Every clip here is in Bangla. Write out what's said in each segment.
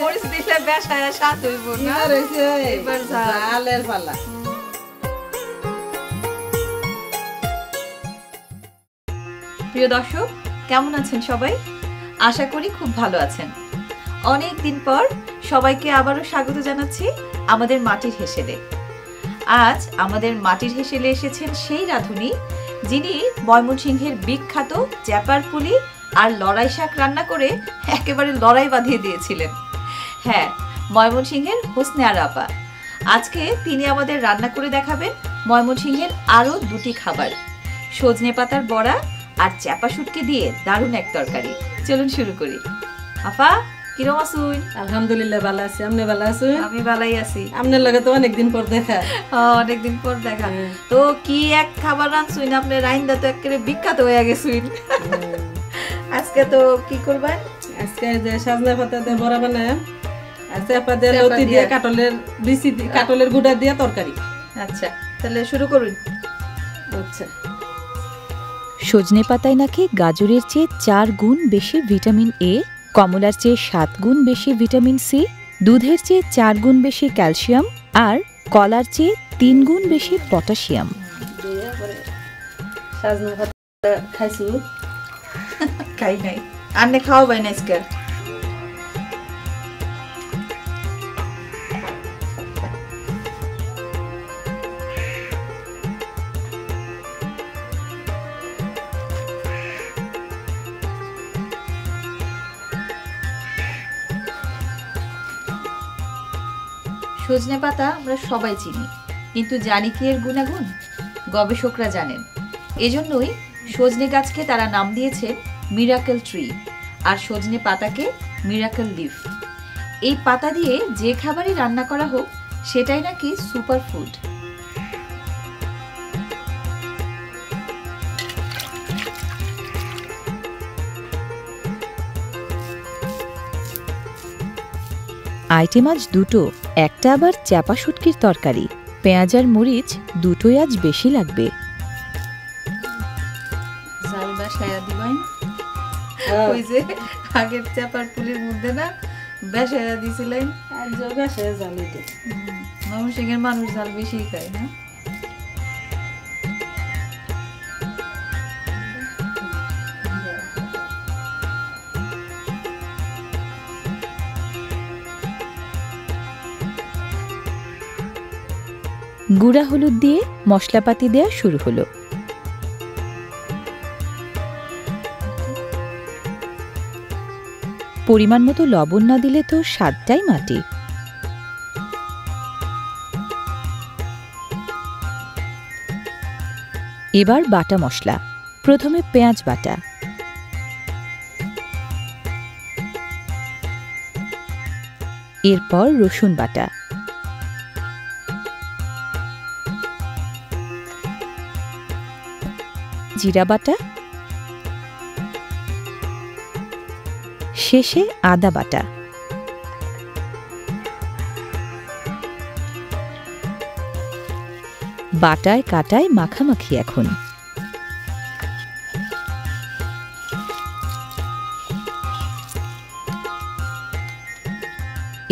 মরিচ দিলে বেশায় স্বাদ হইব না এবার জালের পালা। প্রিয় দর্শক, কেমন আছেন সবাই? আশা করি খুব ভালো আছেন। অনেক দিন পর সবাইকে আবারও স্বাগত জানাচ্ছি আমাদের মাটির হেসেলে। আজ আমাদের মাটির হেসেলে এসেছেন সেই রাঁধুনি যিনি ময়মনসিংহের বিখ্যাত চ্যাপার পুলি আর লড়াই শাক রান্না করে একেবারে লড়াই বাঁধিয়ে দিয়েছিলেন। হ্যাঁ, ময়মনসিংহের হোসনে আরা আপা। আজকে তিনি আমাদের রান্না করে দেখাবেন ময়মনসিংহের আরও দুটি খাবার, সজনে পাতার বড়া আর চ্যাপা শুটকি দিয়ে দারুণ এক তরকারি। চলুন শুরু করি। আপা, কিরম আছুন? আলহামদুলিল্লাহ ভালো আছি। আপনি ভালো আছেন? আমি ভালোই আছি। আপনার লগে তো অনেকদিন পর দেখা। অনেকদিন পর দেখা। তো কি এক খাবার রাঁধছুন আপনি? রাইন্দা তো একেবারে বিখ্যাত হয়ে গেছুন। আজকে তো কি করবেন? আজকে যে সজনে পাতা দিয়ে বড়া বানায় আর চ্যাপা দিয়ে লতি দিয়ে কাটলের বিচি দিয়ে কাটলের গুঁড়া দিয়ে তরকারি। আচ্ছা, তাহলে শুরু করুন। আচ্ছা। সজনে পাতায় নাকি গাজরের চেয়ে 4 গুণ বেশি ভিটামিন এ, কমলার চেয়ে 7 গুণ বেশি ভিটামিন সি, দুধের চেয়ে 4 গুণ বেশি ক্যালসিয়াম আর কলার চেয়ে 3 গুণ বেশি পটাশিয়াম। সজনে পাতা খাইছু? খাই নাই। আন্নে খাওয়াবেন আজকে? সজনে পাতা আমরা সবাই চিনি, কিন্তু জানি কি এর গুণাগুণ? গবেষকরা জানেন। এজন্যই সজনে গাছকে তারা নাম দিয়েছে মিরাকেল ট্রি, আর সজনে পাতাকে মিরাকেল লিফ। এই পাতা দিয়ে যে খাবারই রান্না করা হোক সেটাই নাকি সুপার ফুড। আইটেম আজ দুটো, একটা আবার চ্যাপা শুটকির তরকারি। পেঁয়াজ আর মরিচ দুটোই আজ বেশি লাগবে। জাল বেশায়া দিবেন। ওই যে আগের চ্যাপার পুলির মধ্যে না বেশায়া দিছিলেন, আর যে বেশায় জাল এটা। ময়মনসিংহের মানুষ জাল বেশি খায় না? গুঁড়া হলুদ দিয়ে মশলাপাতি দেয়া শুরু হলো। পরিমাণ মতো লবণ না দিলে তো স্বাদটাই মাটি। এবার বাটা মশলা। প্রথমে পেঁয়াজ বাটা, এরপর রসুন বাটা, জিরা বাটা, শেষে আদা বাটা। বাটায় কাটায় মাখামাখি এখন।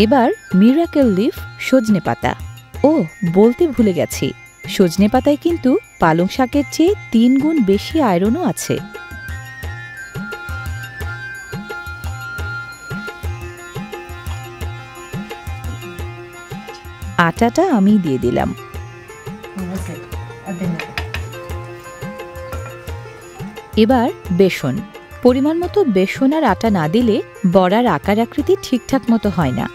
এবার মিরাকেল লিফ সজনে পাতা। ও, বলতে ভুলে গেছি, সজনে পাতায় কিন্তু পালং শাকের চেয়ে 3 গুণ বেশি আয়রনও আছে। আটাটা আমি দিয়ে দিলাম। এবার বেসন। পরিমাণ মতো বেসন আর আটা না দিলে বড়ার আকার আকৃতি ঠিকঠাক মতো হয় না।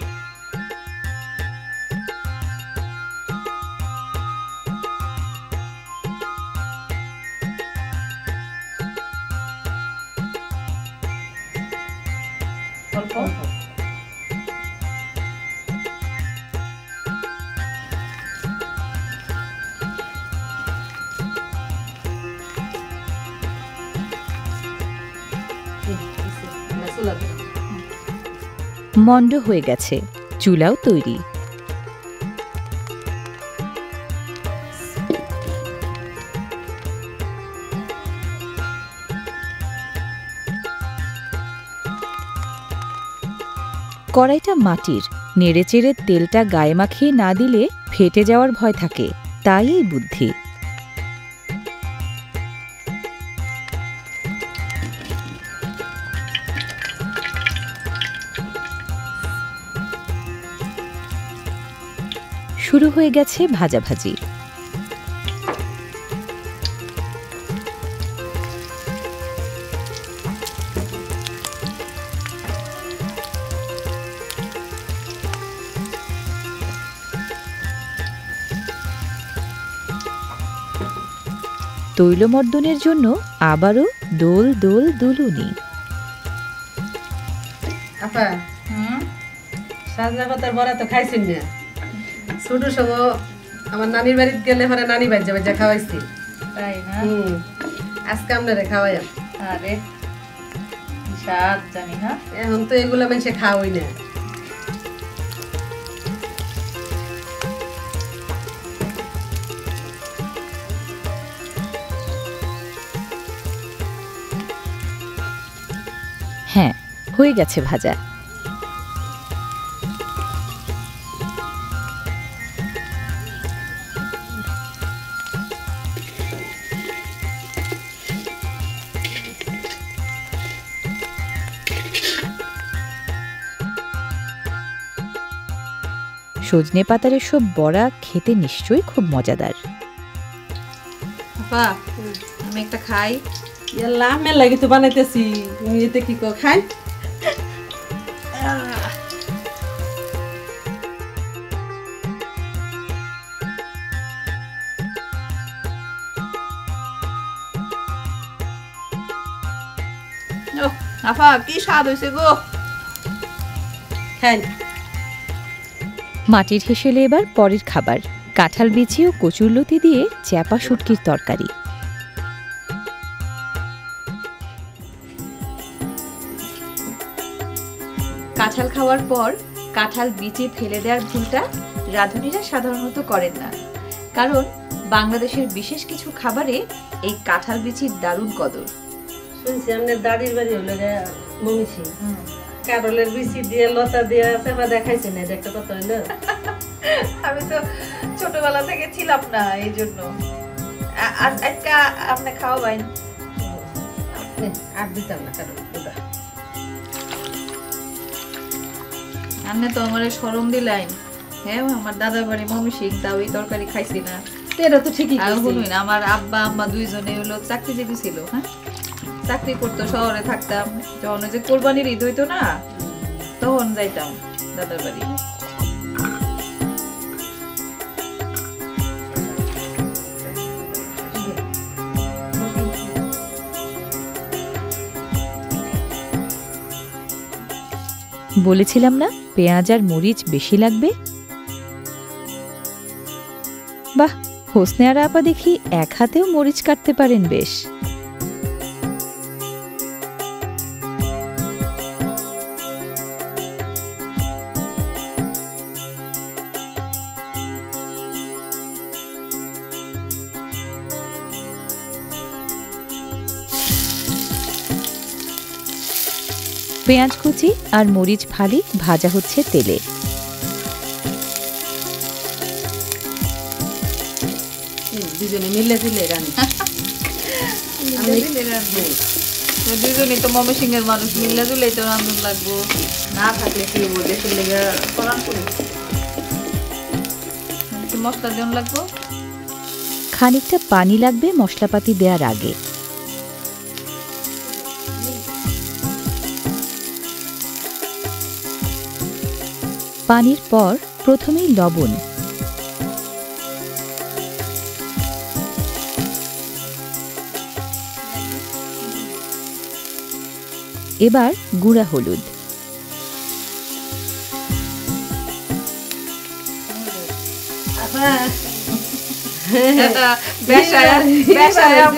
মন্ড হয়ে গেছে, চুলাও তৈরি। কড়াইটা মাটির, নেড়েচেড়ে তেলটা গায়ে মাখিয়ে না দিলে ফেটে যাওয়ার ভয় থাকে, তাই এই বুদ্ধি। শুরু হয়ে গেছে ভাজাভাজি। তৈলমর্দনের জন্য আবারও দোল দোল দুলুনি। আপা সাজনা পাতার বড়া তো খাইছেন না? ছোট সময় আমার নানির বাড়িতে গেলে পরে নানি বাজ্যা বাজ্যা খাওয়াইছি। তাই না? আজকে আপনারা খাওয়াই। আরে স্বাদ জানি না, এখন তো এগুলো মানুষে খাওয়াই না। হ্যাঁ, হয়ে গেছে ভাজা। সজনে পাতার এসব বড়া খেতে নিশ্চয়ই খুব মজাদার। আপা আমি একটা খাই। ইয়াল্লা মেলা লাগি তো বানাইতেছি, তুমি এতে কি কো খাই? আপা কি স্বাদ হয়েছে গো, খাই। মাটির হেসেলে এবার পরের খাবার, কাঁঠাল বিচি ও কচুরলতি দিয়ে চ্যাপা শুটকির তরকারি। কাঁঠাল খাওয়ার পর কাঁঠাল বিচি ফেলে দেওয়ার ভুলটা রাঁধুনিরা সাধারণত করেন না, কারণ বাংলাদেশের বিশেষ কিছু খাবারে এই কাঁঠাল বিচির দারুণ কদর। শুনছি আমাদের দাদির বাড়ি হলো মমিষি, কারলের বিচি দিয়ে লতা দিয়ে চেপা দেখাইছে না, এটা একটা কথা হইলো। আমি তো ছোটবেলা থেকে ছিলাম না, এই জন্য আজকে আপনি খাওয়াবেন। আর দিতাম না কারণ আপনি তো আমার শরম দিলেন। হ্যাঁ, আমার দাদার বাড়ি মমিসিং, তাও এই তরকারি খাইছি না। এটা তো ঠিকই। আর শুনুন, আমার আব্বা আম্মা দুইজনে হলো চাকরিজীবী ছিল। হ্যাঁ, চাকরি করতো, শহরে থাকতাম। যখন ওই যে কোরবানির ঈদ হইতো না, তখন যাইতাম দাদার বাড়ি। বলেছিলাম না পেঁয়াজ আর মরিচ বেশি লাগবে। বাহ, হোসনে আর আপা দেখি এক হাতেও মরিচ কাটতে পারেন বেশ। পেঁয়াজ কুচি আর মরিচ ফালি ভাজা হচ্ছে তেলে। দুজনে মিলে দিলে রান্না। দুজনই তো ময়মনসিং এর মানুষ, মিল্লা জুলেই তো রান্ধন লাগবো, না থাকলে কি হবো, দেশের লেগে করান করি। মশলা দেন লাগবো, খানিকটা পানি লাগবে মশলাপাতি দেওয়ার আগে। পানির পর প্রথমেই লবণ, এবার গুঁড়া হলুদ,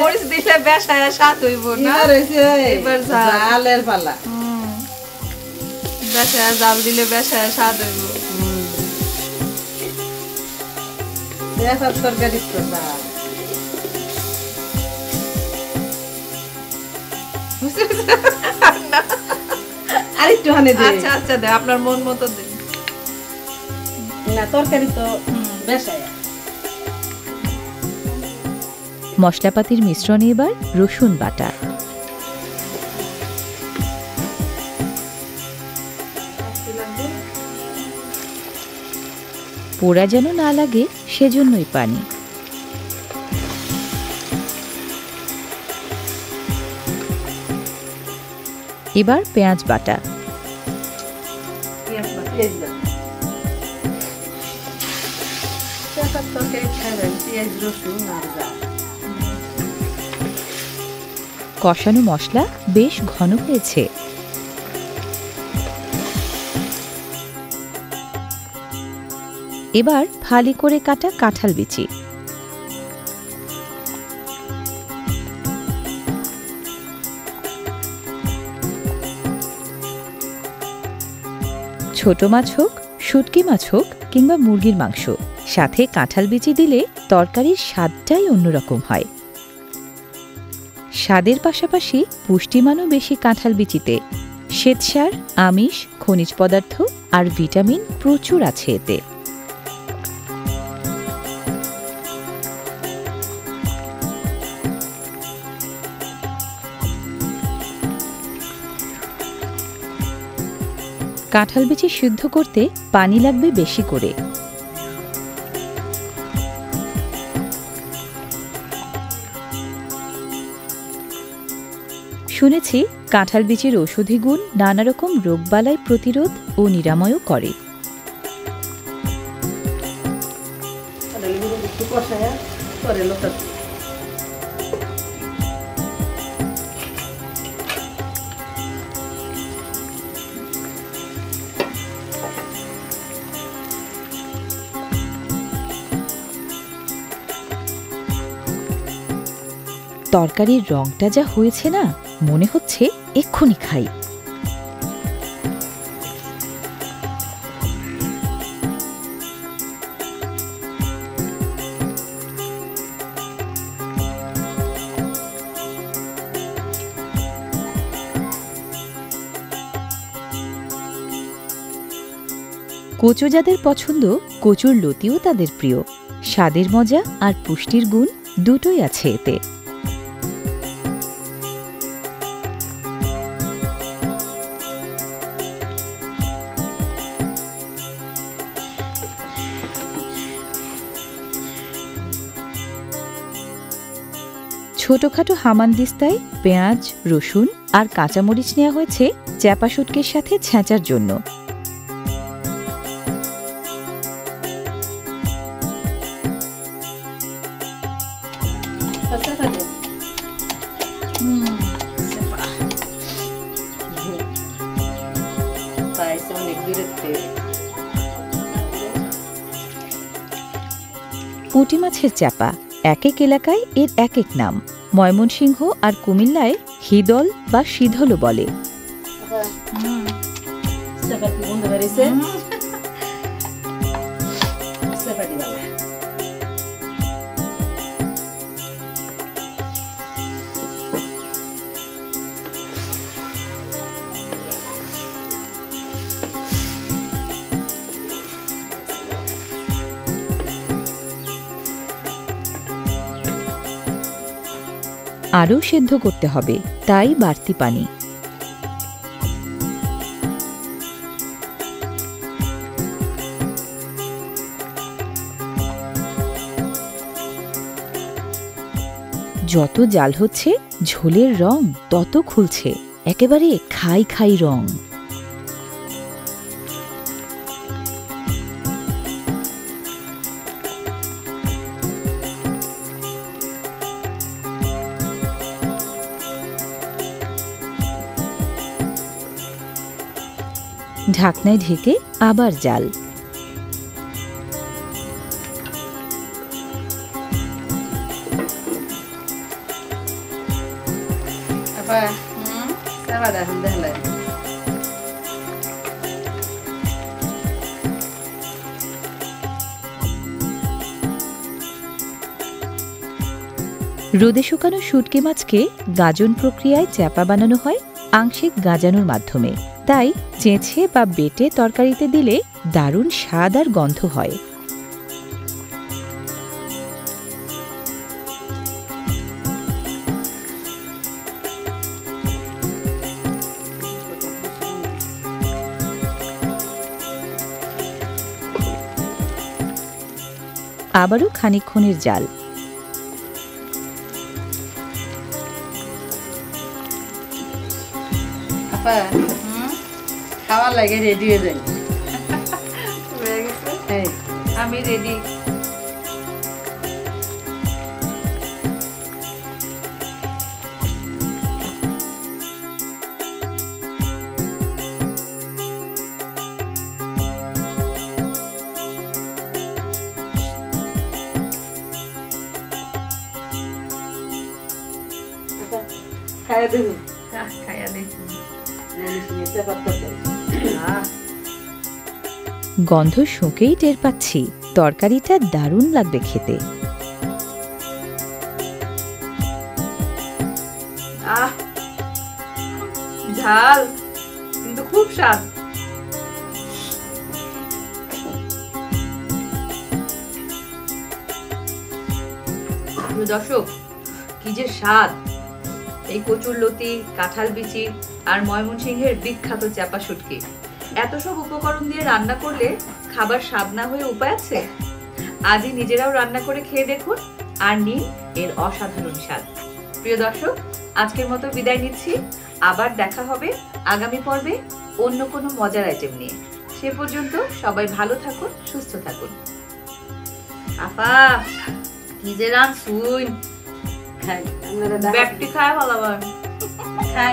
মরিচ দিলে বেশায়া স্বাদ হইব না। এবার জালের পালা, বেশায়া জাল দিলে বেশায়া স্বাদ হইব। তরকারি আরেকটু হানে দে। আচ্ছা আচ্ছা দে, আপনার মন মতো দেন। না তরকারি তো বেশায়। মশলাপাতির মিশ্রণে এবার রসুন বাটা, পোড়া যেন না লাগে সেজন্যই পানি। এবার পেঁয়াজ বাটা, তরকারি খাবেন পেঁয়াজ রসুন আর যা। কষানো মশলা বেশ ঘন হয়েছে। এবার ফালি করে কাটা কাঁঠাল বিচি, ছোট মাছ হোক, শুটকি মাছ হোক কিংবা মুরগির মাংস, সাথে কাঁঠাল বিচি দিলে তরকারির স্বাদটাই অন্যরকম হয়। স্বাদের পাশাপাশি পুষ্টিমানও বেশি কাঁঠাল বিচিতে। শ্বেতসার, আমিষ, খনিজ পদার্থ আর ভিটামিন প্রচুর আছে এতে। কাঁঠাল বিচি সিদ্ধ করতে পানি লাগবে বেশি করে। শুনেছি কাঁঠাল বিচির ঔষধি গুণ নানা রকম রোগবালাই প্রতিরোধ ও নিরাময়ও করে। তরকারির রংটা যা হয়েছে না, মনে হচ্ছে এক্ষুনি খাই। কচু যাদের পছন্দ, কচুর লতিও তাদের প্রিয়। স্বাদের মজা আর পুষ্টির গুণ দুটোই আছে এতে। ছোটখাটো হামানদিস্তায় পেঁয়াজ, রসুন আর কাঁচামরিচ নেওয়া হয়েছে চ্যাপা শুটকির সাথে ছেঁচার জন্য। পুঁটি মাছের চাপা, এক এক এলাকায় এর এক এক নাম। ময়মনসিংহ আর কুমিল্লায় হিদল বা শীধলও বলে। আরও সেদ্ধ করতে হবে, তাই বাড়তি পানি। যত জাল হচ্ছে ঝোলের রং তত খুলছে, একেবারে খাই খাই রং। ঢাকনায় ঢেকে আবার জাল। রোদে শুকানো শুটকি মাছকে গাজন প্রক্রিয়ায় চ্যাপা বানানো হয় আংশিক গাজানোর মাধ্যমে। তাই চেঁচে বা বেটে তরকারিতে দিলে দারুণ স্বাদ আর গন্ধ হয়। আবারও খানিকক্ষণের জাল। আপা খাওয়ার লাগে রেডি হয়ে যাই। হয়ে গেছে, এই আমি রেডি। খাইয়া দেবো। খাইয়া দেখি। গন্ধ শুঁকেই টের পাচ্ছি তরকারিটা দারুণ লাগবে খেতে। আহ, ঝাল কিন্তু খুব স্বাদ। দর্শক, কি যে স্বাদ! এই কচুরলতি, কাঁঠাল বিচি আর ময়মনসিংহের বিখ্যাত চাপা শুটকি, এত সব উপকরণ দিয়ে রান্না করলে খাবার স্বাদ না হয়ে উপায় আছে? আজই নিজেরাও রান্না করে খেয়ে দেখুন আর নিন এর অসাধারণ স্বাদ। প্রিয় দর্শক, আজকের মতো বিদায় নিচ্ছি। আবার দেখা হবে আগামী পর্বে অন্য কোনো মজার আইটেম নিয়ে। সে পর্যন্ত সবাই ভালো থাকুন, সুস্থ থাকুন। আপা, কি যে রাঁধছুন! খাই আপনারা ব্যাপটি খায় ভালো খাই